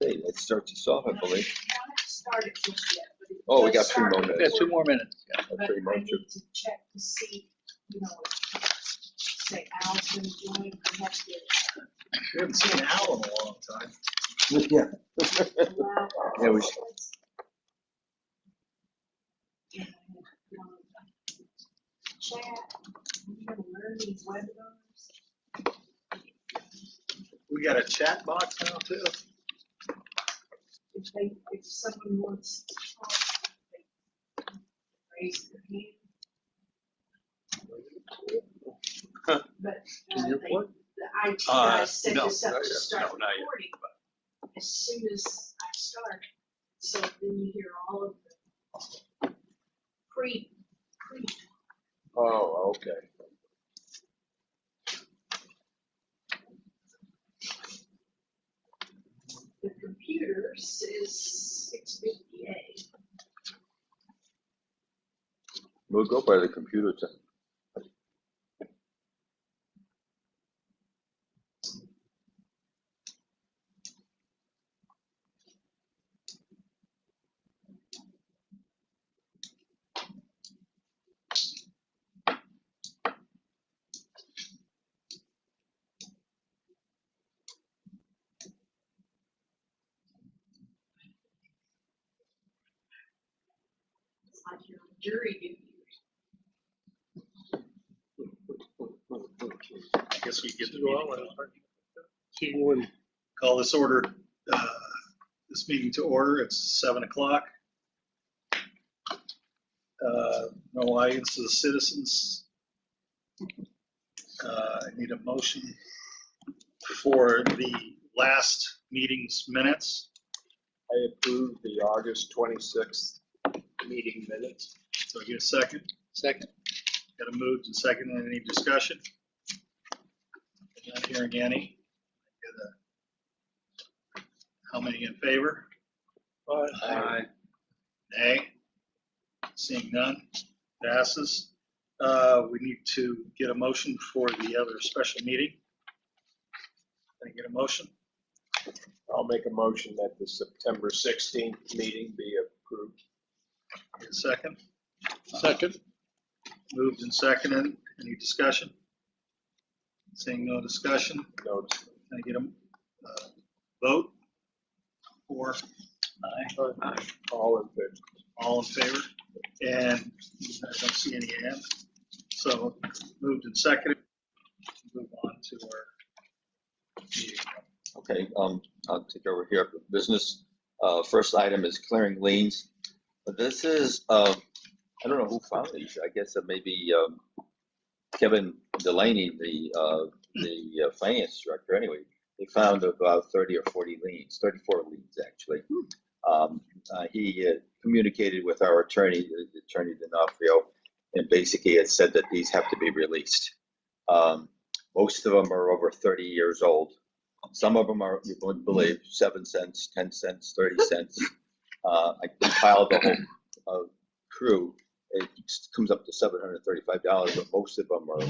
Okay, let's start this off, I believe. Not started just yet, but it Oh, we does got 3 more start minutes. We got 2 more minutes. Yeah. But Pretty I much. need to check to see, you know, say Al's gonna join, I have to We haven't seen Al in a long time. Yeah. allow. Yeah, we Chat, we're gonna learn these webinars. We got a chat box now too. If someone wants to talk, they raise their hand. But, Can you they, plug? the IT guys set no, this up not to yet. start No, not yet. recording, as soon as I start, so then you hear all of the pre. Oh, okay. The computer says 6:58. We'll go by the computer time. It's like you're on jury duty. I guess we get the meeting. Call this order, this meeting to order. It's 7 o'clock. No audience of the citizens. I need a motion for the last meeting's minutes. I approve the August 26th meeting minutes. So I get a second. Second. Got a moved and seconded. Any discussion? Not hearing any. How many in favor? Aye. Nay. Seeing none, passes. We need to get a motion for the other special meeting. Can I get a motion? I'll make a motion that the September 16th meeting be approved. Get a second. Second. Moved and seconded. Any discussion? Seeing no discussion, No, can I get a vote? Or Aye. all in favor. all in favor? And I don't see any hands. So moved and seconded. Move on to our meeting. Okay, I'll take over here for business. First item is clearing liens. This is, I don't know who found these. I guess it may be Kevin Delaney, the finance director. Anyway, he found about 30 or 40 liens, 34 liens actually. He communicated with our attorney, the attorney D'Onofrio, and basically it said that these have to be released. Most of them are over 30 years old. Some of them are, you wouldn't believe, 7 cents, 10 cents, 30 cents. I compiled the whole crew. It comes up to $735, but most of them are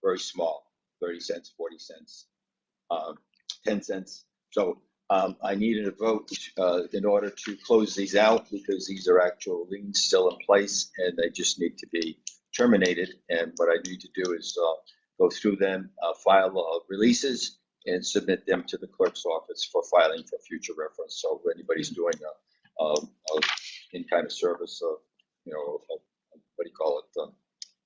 very small, 30 cents, 40 cents, 10 cents. So I needed a vote in order to close these out because these are actual liens still in place and they just need to be terminated. And what I need to do is go through them, file releases, and submit them to the clerk's office for filing for future reference. So if anybody's doing any kind of service, you know, what do you call it,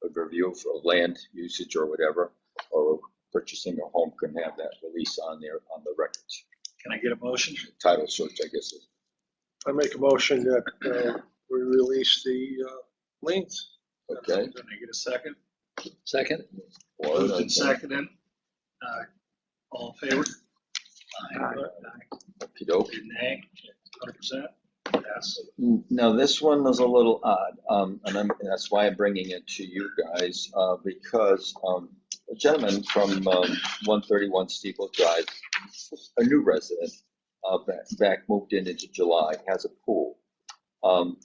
a review for land usage or whatever, or purchasing a home, can have that release on there on the records. Can I get a motion? Title search, I guess. I make a motion that we release the liens. Okay. Can I get a second? Second. Moved and seconded. All in favor? Okey-doke. Nay, 100%. Pass. Now, this one is a little odd, and that's why I'm bringing it to you guys, because a gentleman from 131 Steeple Drive, a new resident, back moved in into July, has a pool.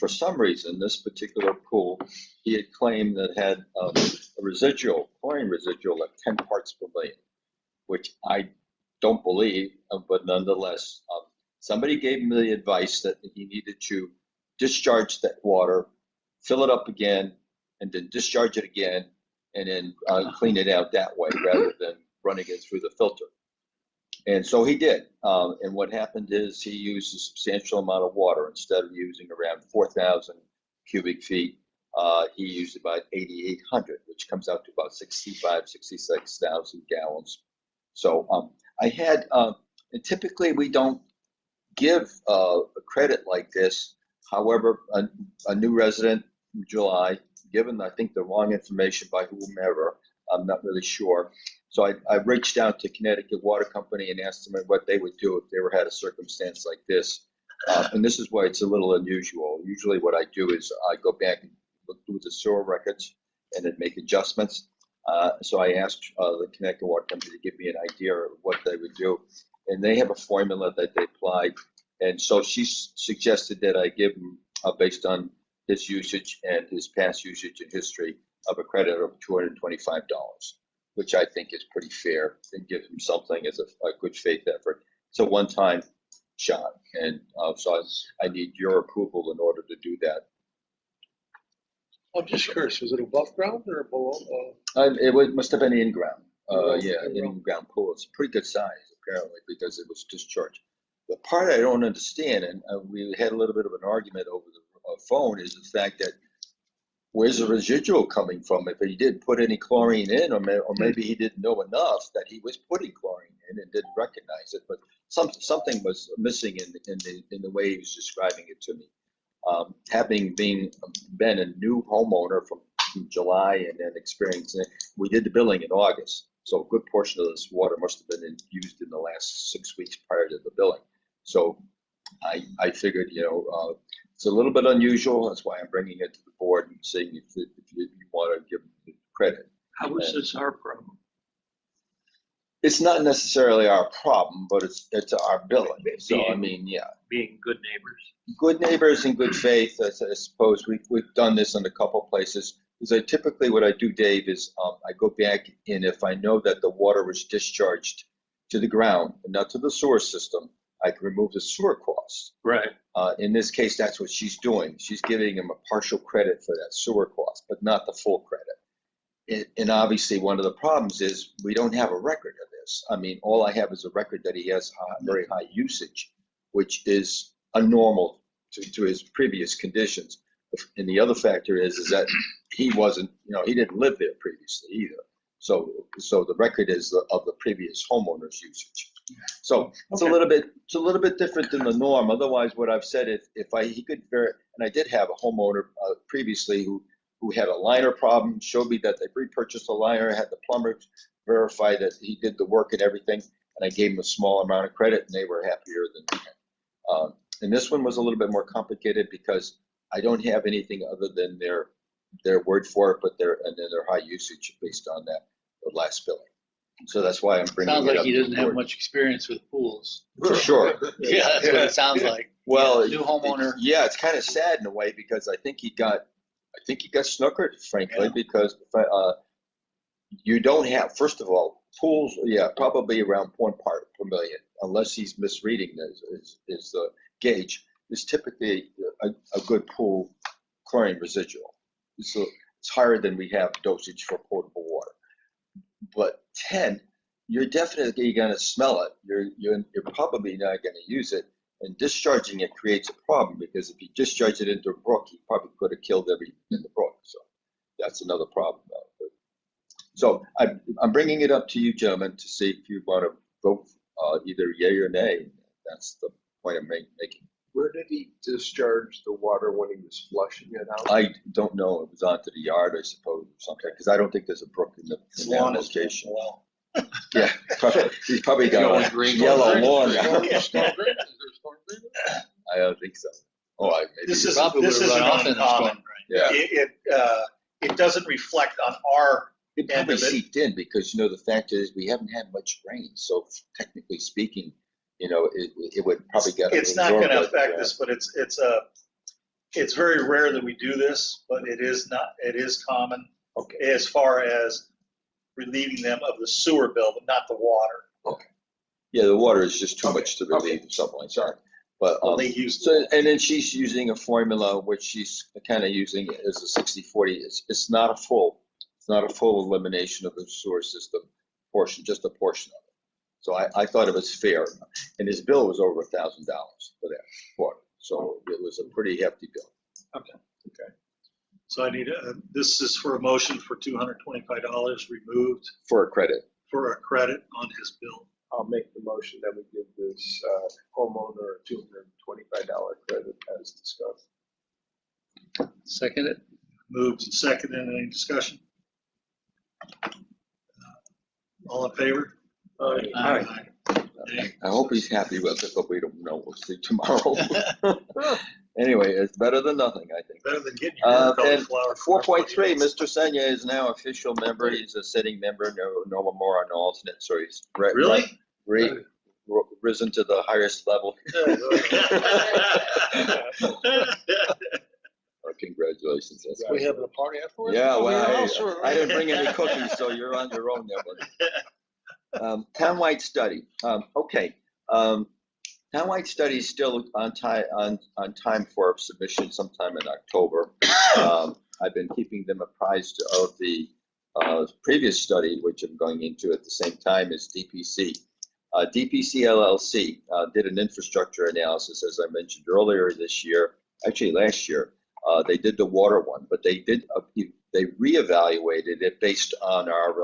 For some reason, this particular pool, he had claimed that had a residual, chlorine residual at 10 parts per million, which I don't believe, but nonetheless, Somebody gave him the advice that he needed to discharge that water, fill it up again, and then discharge it again, and then clean it out that way rather than running it through the filter. And so he did. And what happened is he used a substantial amount of water. Instead of using around 4,000 cubic feet, he used about 8,800, which comes out to about 66,000 gallons. So I had, and typically we don't give a credit like this. However, a new resident in July, given I think the wrong information by whomever, I'm not really sure. So I reached out to Connecticut Water Company and asked them what they would do if they ever had a circumstance like this. And this is why it's a little unusual. Usually what I do is I go back and look through the sewer records and then make adjustments. So I asked the Connecticut Water Company to give me an idea of what they would do. And they have a formula that they applied. And so she suggested that I give him, based on his usage and his past usage and history, of a credit of $225, which I think is pretty fair, and give him something as a good faith effort. It's a one-time shot, and so I need your approval in order to do that. I'm just curious, was it above ground or below? Must have been in-ground. Yeah, an in-ground pool. It's a pretty good size, apparently, because it was discharged. The part I don't understand, and we had a little bit of an argument over the phone, is the fact that where's the residual coming from? If he didn't put any chlorine in, or maybe he didn't know enough that he was putting chlorine in and didn't recognize it, but something was missing in the way he was describing it to me. Having been a new homeowner from July and then experiencing it, we did the billing in August, so a good portion of this water must have been used in the last 6 weeks prior to the billing. So I figured, it's a little bit unusual. That's why I'm bringing it to the board and seeing if you want to give them credit. How is this our problem? It's not necessarily our problem, but it's our billing. So I mean, yeah. Being good neighbors. Good neighbors in good faith. I suppose we've done this in a couple places. Because typically what I do, Dave, is I go back, and if I know that the water was discharged to the ground and not to the sewer system, I can remove the sewer costs. Right. In this case, that's what she's doing. She's giving him a partial credit for that sewer cost, but not the full credit. And obviously, one of the problems is we don't have a record of this. I mean, all I have is a record that he has very high usage, which is abnormal to his previous conditions. And the other factor is that he wasn't, he didn't live there previously either. So the record is of the previous homeowner's usage. So it's a little bit different than the norm. Otherwise, what I've said, he could and I did have a homeowner previously who had a liner problem, showed me that they repurchased a liner, had the plumber verify that he did the work and everything, and I gave him a small amount of credit, and they were happier than me. And this one was a little bit more complicated because I don't have anything other than their word for it, but their high usage based on that the last billing. So that's why I'm bringing Sounds it like up he to doesn't the have board. much experience with pools. For sure. Yeah, that's what it sounds like. Well, New homeowner. Yeah, it's kind of sad in a way because I think he got snookered, frankly, because you don't have, first of all, pools, probably around 1 part per million, unless he's misreading is the gauge, is typically a good pool chlorine residual. So it's higher than we have dosage for potable water. But 10, you're definitely going to smell it. You're probably not going to use it. And discharging it creates a problem because if you discharge it into a brook, you probably could have killed everything in the brook. So that's another problem. So I'm bringing it up to you, gentlemen, to see if you want to vote either yay or nay. That's the point I'm making. Where did he discharge the water when he was flushing it out? I don't know. It was onto the yard, I suppose, or something, because I don't think there's a brook in that location. Well, Yeah, he's probably got a yellow lawn. I don't think so. Maybe this you're is right. Probably this would've isn't run off in the uncommon. Yeah. It doesn't reflect on our It end probably of it. seeped in because, the fact is we haven't had much rain. So technically speaking, it would probably get. It's not going to absorbed, affect us, but it's very rare that we do this, but it is common as far as relieving them of the sewer bill, but not the water. Yeah, the water is just too much to relieve something like that. But, Well, they use. so, and then she's using a formula which she's kind of using as a 60-40. It's not a full elimination of the sewer system portion, just a portion of it. So I thought it was fair, and his bill was over $1,000 for that water. So it was a pretty hefty bill. So I need, this is for a motion for $225 removed For a credit. for a credit on his bill. I'll make the motion that we give this homeowner a $225 credit as discussed. Second it. Moved and seconded. Any discussion? All in favor? Aye. Nay. I hope he's happy with it, but we don't know. We'll see tomorrow. Anyway, it's better than nothing, I think. Better than getting your hair And cauliflower. 4.3, Mr. Senya is now official member. He's a sitting member, no more on alternate, so he's Really? risen to the highest level. Congratulations. That's We great. having a party afterwards? Yeah, Oh, well, yeah, sure. I didn't bring any cookies, so you're on your own there, buddy. Townwide study. Okay. Townwide study is still on time for submission sometime in October. I've been keeping them apprised of the previous study, which I'm going into at the same time as DPC. DPC LLC did an infrastructure analysis, as I mentioned earlier this year, actually last year. They did the water one, but they reevaluated it based on our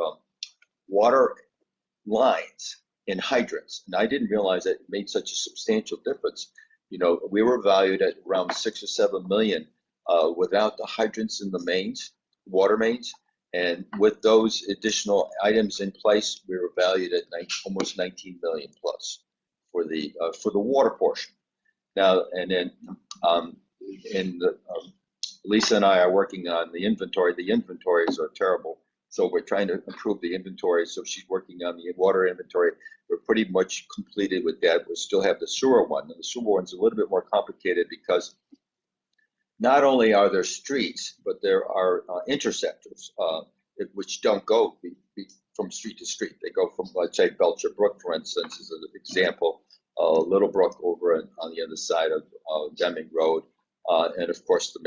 water lines and hydrants. And I didn't realize that it made such a substantial difference. You know, we were valued at around 6 or 7 million without the hydrants in the mains, water mains. And with those additional items in place, we were valued at almost 19 million plus for the water portion. Now, and then Lisa and I are working on the inventory. The inventories are terrible. So we're trying to improve the inventory. So she's working on the water inventory. We're pretty much completed with that. We still have the sewer one. And the sewer one's a little bit more complicated because not only are there streets, but there are interceptors, which don't go from street to street. They go from, let's say, Belcher Brook, for instance, is an example. Little Brook over on the other side of Deming Road. And of course, the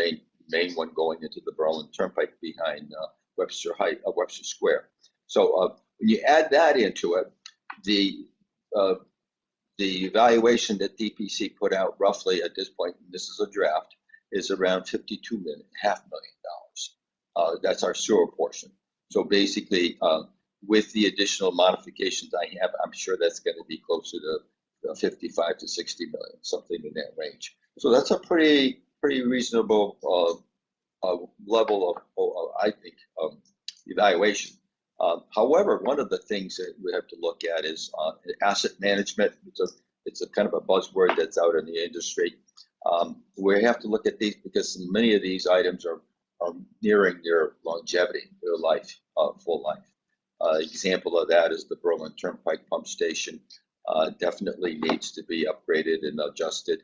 main one going into the Berlin Turnpike behind Webster Square. So when you add that into it, the evaluation that DPC put out roughly at this point, and this is a draft, is around $52.5 million. That's our sewer portion. So basically, with the additional modifications I have, I'm sure that's going to be closer to 55 to 60 million, something in that range. So that's a pretty reasonable level of, I think, evaluation. However, one of the things that we have to look at is asset management. It's a kind of a buzzword that's out in the industry. We have to look at these because many of these items are nearing their longevity, their life, full life. Example of that is the Berlin Turnpike pump station. Definitely needs to be upgraded and adjusted.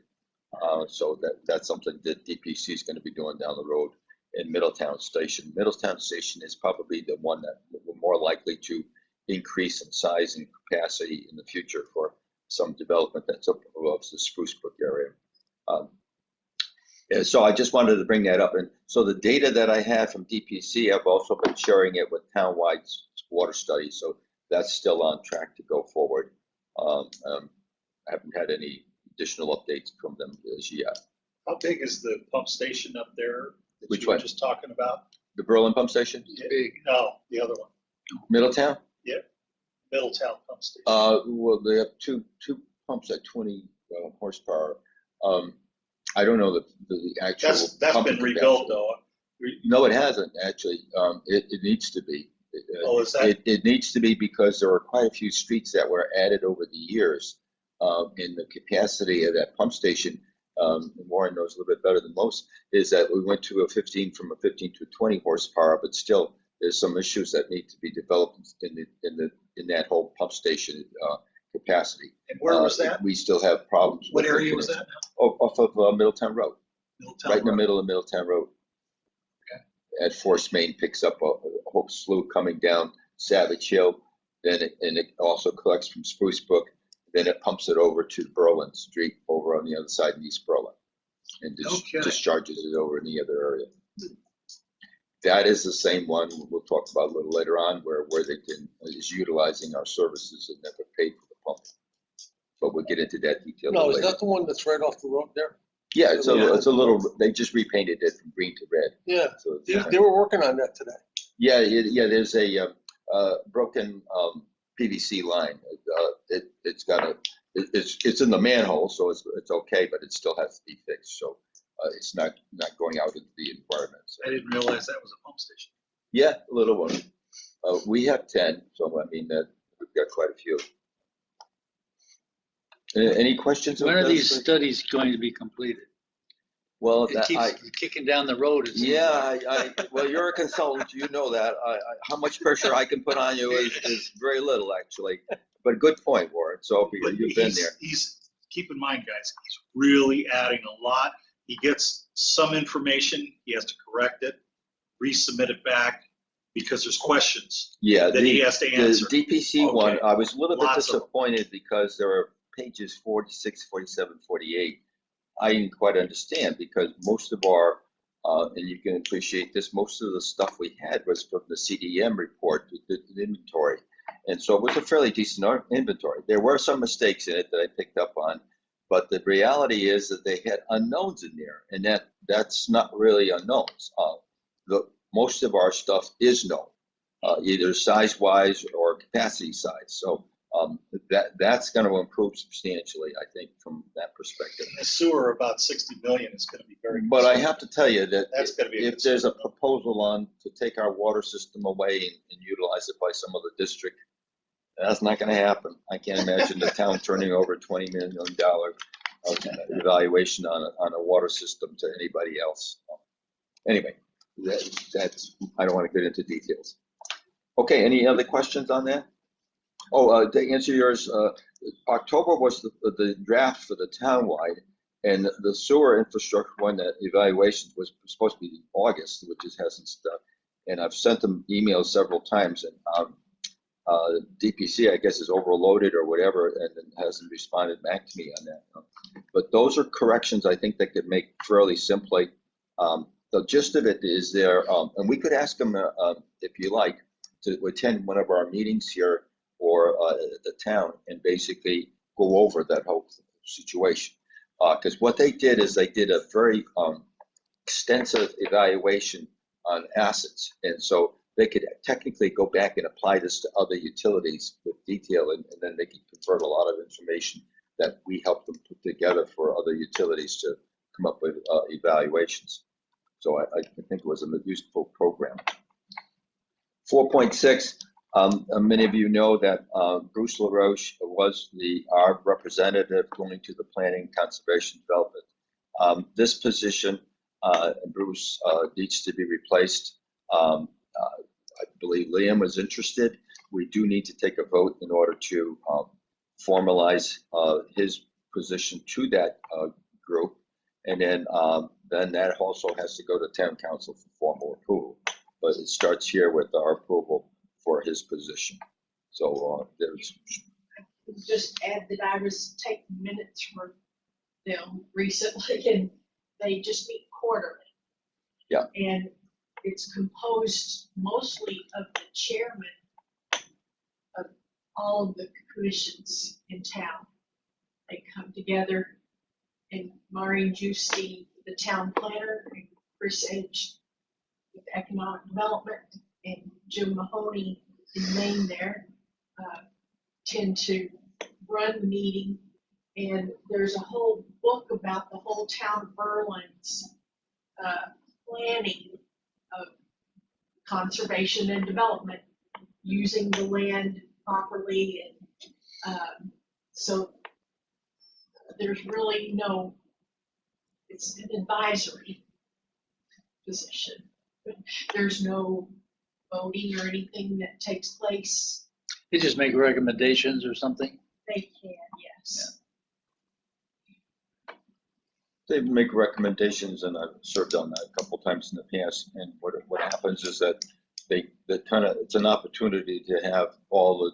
So that's something that DPC is going to be doing down the road. In Middletown Station. Middletown Station is probably the one that we're more likely to increase in size and capacity in the future for some development that's up above the Spruce Brook area. And so I just wanted to bring that up. And so the data that I have from DPC, I've also been sharing it with Townwide water studies. So that's still on track to go forward. I haven't had any additional updates from them as yet. How big is the pump station up there that Which you were one? just talking about? The Berlin pump station? Big. No, the other one, Middletown? Middletown pump station. Well, they have two pumps at 20 horsepower. I don't know the actual. That's pump been capacity. rebuilt though. No, it hasn't actually. It needs to be. Oh, is that? It needs to be because there were quite a few streets that were added over the years. In the capacity of that pump station, Warren knows a little bit better than most, is that we went to from a 15 to 20 horsepower, but still there's some issues that need to be developed in that whole pump station capacity. And where was that? We still have problems. What with area the was that? Off of Middletown Road, Middletown right in the Road. middle of Middletown Road. At Forest Main picks up a Hope Slough coming down Savage Hill, then it also collects from Spruce Brook Then it pumps it over to Berlin Street over on the other side in East Berlin, and Okay. discharges it over in the other area. That is the same one we'll talk about a little later on, where they is utilizing our services and never paid for the pump. But we'll get into that detail No, is later. that the one that's right off the road there? Yeah, it's a little. They just repainted it from green to red. Yeah, So they were working on that today. yeah. There's a broken PVC line. It's in the manhole, so it's okay, but it still has to be fixed. So it's not going out into the environment. So. I didn't realize that was a pump station. Yeah, a little one. We have 10, so I mean that we've got quite a few. Any questions? When are these studies going to be completed? Well, It keeps kicking down the road. it seems like. well, you're a consultant, you know that. How much pressure I can put on you is very little, actually. But good point, Warren. So But you've been there. Keep in mind, guys, he's really adding a lot. He gets some information, he has to correct it, resubmit it back, because there's questions Yeah, that he has to answer. the DPC one, Okay. I was a little bit Lots of them. disappointed because there are pages 46, 47, 48. I didn't quite understand because most of our, and you can appreciate this, most of the stuff we had was from the CDM report, the inventory. And so it was a fairly decent inventory. There were some mistakes in it that I picked up on, but the reality is that they had unknowns in there, and that's not really unknowns. Most of our stuff is known, either size-wise or capacity size. So that's going to improve substantially, I think, from that perspective. The sewer, about 60 million, is going to be very. But I have to tell you that That's gonna be a if there's a proposal on to take our water system away and utilize it by some other district, that's not going to happen. I can't imagine the town turning over $20 million of evaluation on a water system to anybody else. Anyway, that's I don't want to get into details. Okay, any other questions on that? Oh, to answer yours, October was the draft for the townwide, and the sewer infrastructure one, that evaluation was supposed to be in August, which just hasn't stuck. And I've sent them emails several times, and DPC, I guess, is overloaded or whatever, and hasn't responded back to me on that. But those are corrections I think that could make fairly simply. The gist of it is there, and we could ask them, if you like, to attend one of our meetings here or at the town and basically go over that whole situation. Because what they did is they did a very extensive evaluation on assets. And so they could technically go back and apply this to other utilities with detail, and then they could convert a lot of information that we helped them put together for other utilities to come up with evaluations. So I think it was a useful program. 4.6, many of you know that Bruce LaRoche was our representative going to the Planning Conservation Development. This position, Bruce, needs to be replaced. I believe Liam was interested. We do need to take a vote in order to formalize his position to that group. And then that also has to go to town council for formal approval. But it starts here with our approval for his position. So there's. Just add that I was taking minutes for them recently, and they just meet quarterly. Yeah. And it's composed mostly of the chairman of all of the commissions in town. They come together, and Maureen Juicy, the town planner, and Chris Edge with economic development, and Jim Mahoney in Maine there, tend to run the meeting. And there's a whole book about the whole town of Berlin's planning of conservation and development, using the land properly. And so there's really no, it's an advisory position. There's no voting or anything that takes place. They just make recommendations or something. They can, yes. They make recommendations, and I've served on that a couple times in the past. And what happens is that it's an opportunity to have all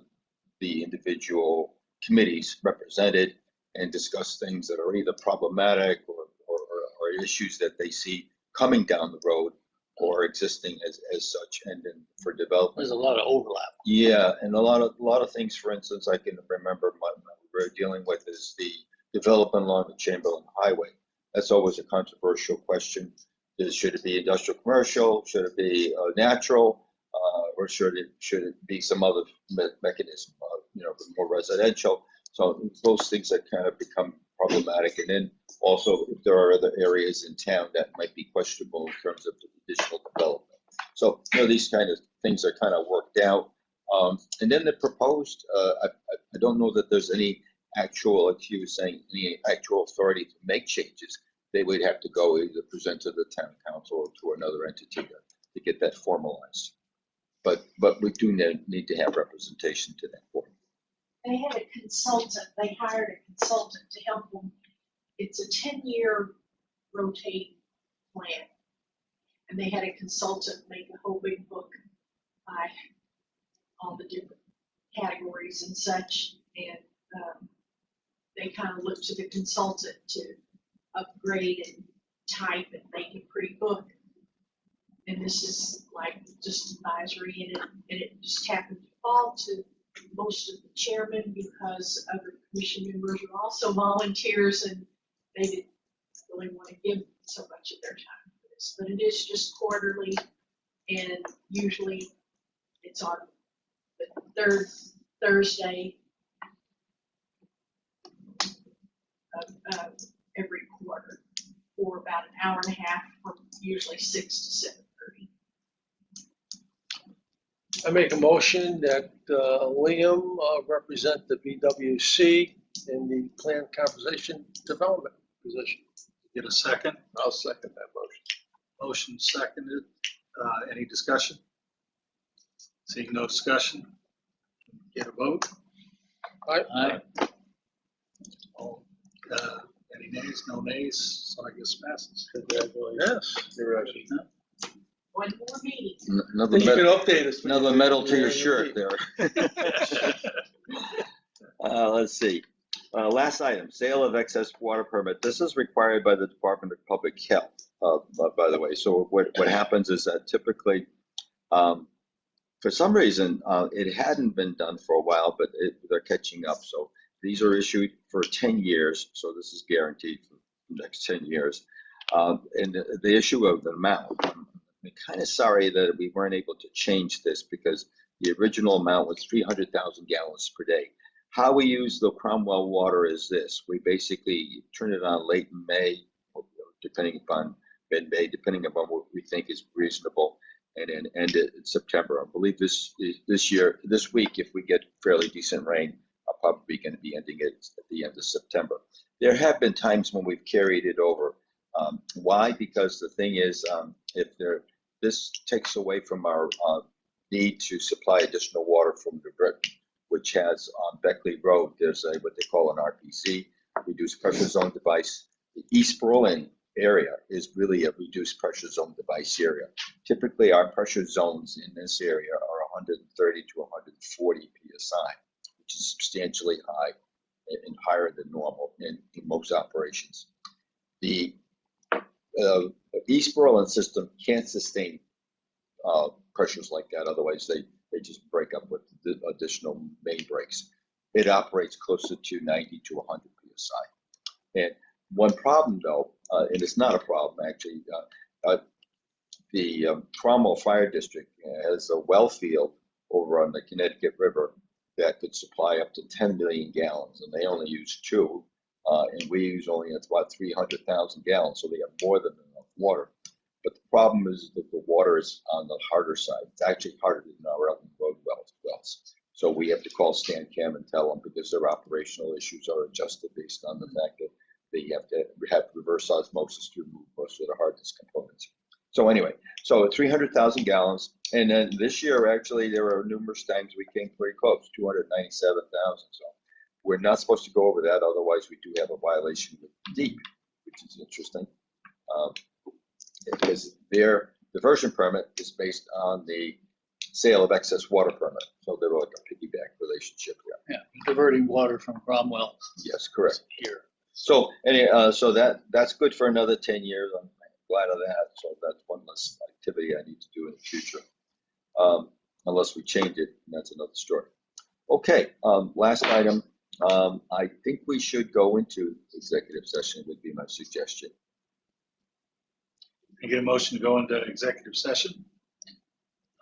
the individual committees represented and discuss things that are either problematic or issues that they see coming down the road or existing as such, and then for development. There's a lot of overlap. Yeah, and a lot of things, for instance, I can remember what we're dealing with is the development along the Chamberlain Highway. That's always a controversial question. Should it be industrial commercial? Should it be natural? Or should it be some other mechanism, more residential? So those things that kind of become problematic. And then also if there are other areas in town that might be questionable in terms of additional development. So these kind of things are kind of worked out. And then the proposed, I don't know that there's any actual, like you were saying, any actual authority to make changes. They would have to go either present to the town council or to another entity to get that formalized. But we do need to have representation to that board. They had a consultant, they hired a consultant to help them. It's a 10-year rotating plan. And they had a consultant make a whole big book by all the different categories and such. And they kind of looked to the consultant to upgrade and type and make a pretty book. And this is like just advisory, and it just happened to fall to most of the chairmen because other commission members are also volunteers, and they didn't really want to give so much of their time for this. But it is just quarterly, and usually it's on the third Thursday of every quarter for about an hour and a half, from usually 6 to 7:30. I make a motion that Liam represent the BWC in the Plan Composition Development position. Get a second? I'll second that motion. Motion seconded. Any discussion? Seeing no discussion, get a vote. Aye. All, any nays? No nays? So I guess passes. Yes. Congratulations. One more meeting. Another You can medal, update us. when another you- medal to your when you shirt meet. there. Let's see. Last item, sale of excess water permit. This is required by the Department of Public Health, by the way. So what happens is that typically, for some reason, it hadn't been done for a while, but they're catching up. So these are issued for 10 years. So this is guaranteed for the next 10 years. And the issue of the amount, I'm kind of sorry that we weren't able to change this because the original amount was 300,000 gallons per day. How we use the Cromwell water is this. We basically turn it on late in May, depending upon mid-May, depending upon what we think is reasonable, and then end it in September. I believe this week, if we get fairly decent rain, I'm probably going to be ending it at the end of September. There have been times when we've carried it over. Why? Because the thing is, this takes away from our need to supply additional water from the Britain, which has on Beckley Road, there's what they call an RPZ, reduced pressure zone device. The East Berlin area is really a reduced pressure zone device area. Typically, our pressure zones in this area are 130 to 140 PSI, which is substantially high and higher than normal in most operations. The East Berlin system can't sustain pressures like that, otherwise they just break up with the additional main breaks. It operates closer to 90 to 100 PSI. And one problem though, and it's not a problem actually, the Cromwell Fire District has a well field over on the Connecticut River that could supply up to 10 million gallons, and they only use 2, and we use only about 300,000 gallons, so they have more than enough water. But the problem is that the water is on the harder side. It's actually harder than our Elton Road wells. So we have to call StanChem and tell them, because their operational issues are adjusted based on the fact that they have to have reverse osmosis to remove most of the hardness components. So anyway, so 300,000 gallons. And then this year, actually, there were numerous times we came pretty close, 297,000. So we're not supposed to go over that. Otherwise, we do have a violation with DEEP, which is interesting. Because their diversion permit is based on the sale of excess water permit. So they were like a piggyback relationship here. Yeah, diverting water from Cromwell Yes, correct. here. So, so that's good for another 10 years. I'm glad of that. So that's one less activity I need to do in the future. Unless we change it, and that's another story. Okay, last item. I think we should go into executive session would be my suggestion. Can I get a motion to go into executive session?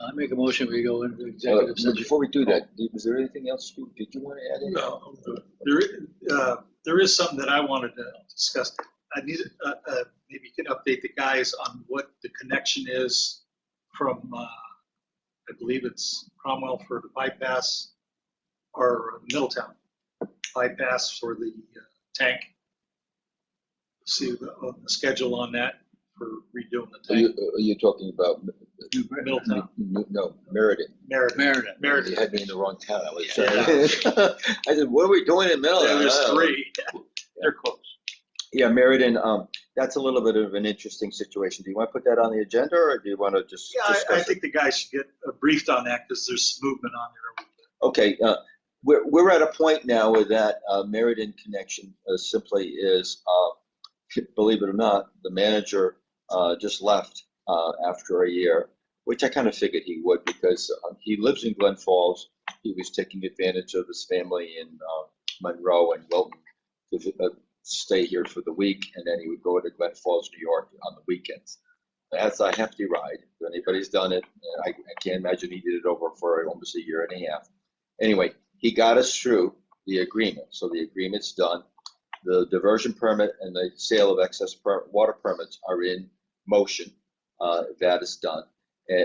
I make a motion, we go into executive session. Before we do that, was there anything else did you want to add in? No, I'm good. There is something that I wanted to discuss. I need, maybe you can update the guys on what the connection is from, I believe it's Cromwell for the bypass, or Middletown bypass for the tank. See the schedule on that for redoing the tank. Are you talking about Middletown. No, Meriden. Meriden. You had me in the wrong town. I was Yeah. I said, what are we doing in Middletown? There's three. They're close. Yeah, Meriden, that's a little bit of an interesting situation. Do you want to put that on the agenda, or do you want to just Yeah, I discuss it? think the guys should get briefed on that because there's movement on there. Okay, we're at a point now where that Meriden connection simply is, believe it or not, the manager just left after a year, which I kind of figured he would because he lives in Glen Falls. He was taking advantage of his family in Monroe and Wilton to stay here for the week, and then he would go to Glen Falls, New York on the weekends. That's a hefty ride. If anybody's done it, I can't imagine he did it over for almost a year and a half. Anyway, he got us through the agreement. So the agreement's done. The diversion permit and the sale of excess water permits are in motion. That is done,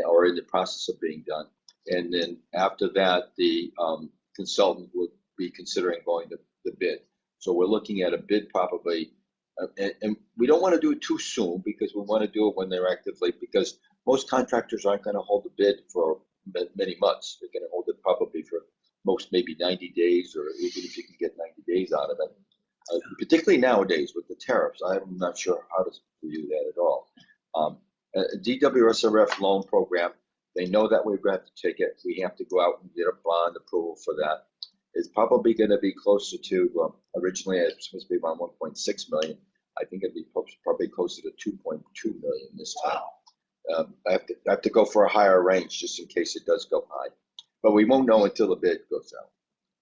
or in the process of being done. And then after that, the consultant would be considering going to the bid. So we're looking at a bid probably, and we don't want to do it too soon because we want to do it when they're actively, because most contractors aren't going to hold the bid for many months. They're going to hold it probably for most maybe 90 days, or even if you can get 90 days out of it. Particularly nowadays with the tariffs, I'm not sure how to view that at all. DWSRF loan program, they know that we've got to take it. We have to go out and get a bond approval for that. It's probably going to be closer to, originally it was supposed to be around 1.6 million. I think it'd be probably closer to 2.2 million this time. I have to go for a higher range just in case it does go high. But we won't know until the bid goes out.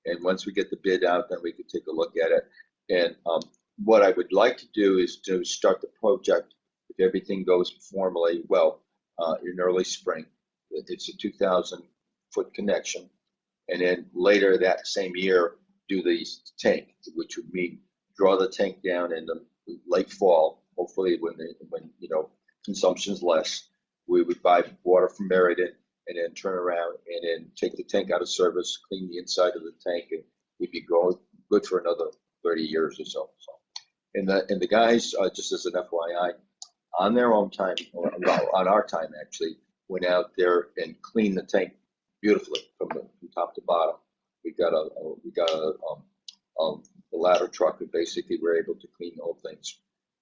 And once we get the bid out, then we can take a look at it. And what I would like to do is to start the project, if everything goes formally well, in early spring. It's a 2,000-foot connection. And then later that same year, do the tank, which would mean draw the tank down in the late fall, hopefully when consumption's less. We would buy water from Meriden and then turn around and then take the tank out of service, clean the inside of the tank, and we'd be going good for another 30 years or so. And the guys, just as an FYI, on their own time, or on our time actually, went out there and cleaned the tank beautifully from top to bottom. We got a ladder truck, and basically we're able to clean the whole thing.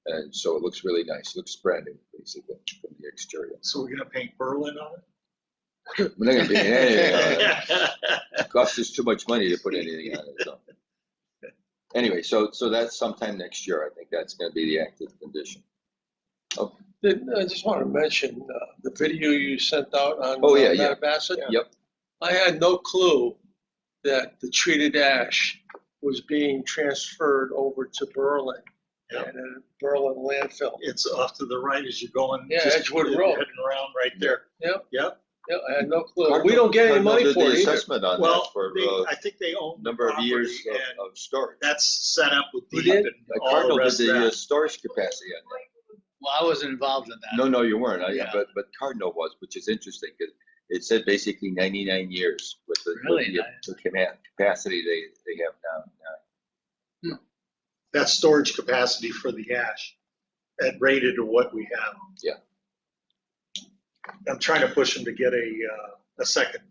And so it looks really nice. It looks brand new, basically, from the exterior. So we're gonna paint Berlin on We're not gonna be anything on it. it? It costs us too much money to put anything on it. So anyway, so that's sometime next year. I think that's going to be the active condition. Oh, I just want to mention the video you sent out on Mattabesset. Yep. I had no clue that the treated ash was being transferred over to Berlin Yep. and a Berlin landfill. It's off to the right as you're going. Yeah, just Edgewood heading Road. around right there. Yep. Yep. Yeah, I had no clue. Cardinal- We don't get any Cardinal money did for the it either. assessment on Well, that for I think they own a the number of years property, and of storage. that's set up with Who deep did? and all the Cardinal did rest of the that. storage capacity on that. Well, I wasn't involved in that. No, you weren't. Yeah. But Cardinal was, which is interesting because it said basically 99 years with the, Really? the capacity they have now. That's storage capacity for the ash at rated to what we have. Yeah. I'm trying to push them to get a second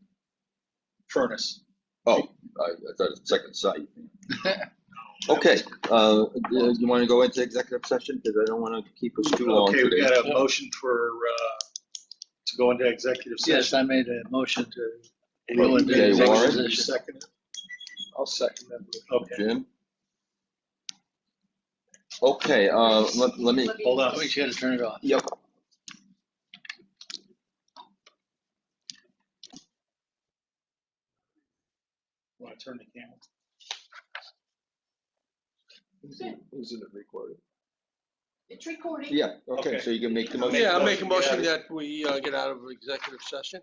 furnace. Oh, I thought it's second site. Okay, you want to go into executive session because I don't want to keep us too long Okay, we today. got a motion for, to go into executive Yes, session. I made a motion to go into Okay, executive Warren? You session. second it? I'll second that. Okay, Jim? Okay, let me, hold on. Oh, we should have turned it off. yep. Want to turn the camera? Isn't it recorded? It's recording. Yeah, okay, Okay. so you can make the motion. Yeah, I'll make a motion, motion yeah. that we get out of executive session.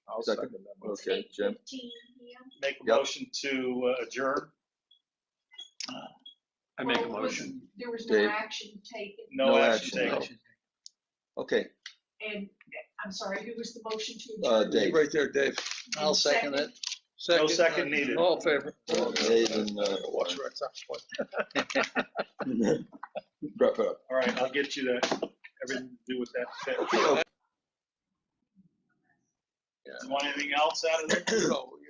I'll Second. second that. motion. Okay, Jim. 8:15 PM. Make a Yep. motion to adjourn. I make a Well, was- motion. There was no Dave? action taken, No No action action, taken. Okay, and I'm sorry, who was the motion to Uh, adjourn? Dave. Right there, Dave. I'll second it. No second needed. All in favor? Dave and, Watch where it's at. wrap it up. All right, I'll get you that, everything to do with that. Okay, You want anything else out of there? No,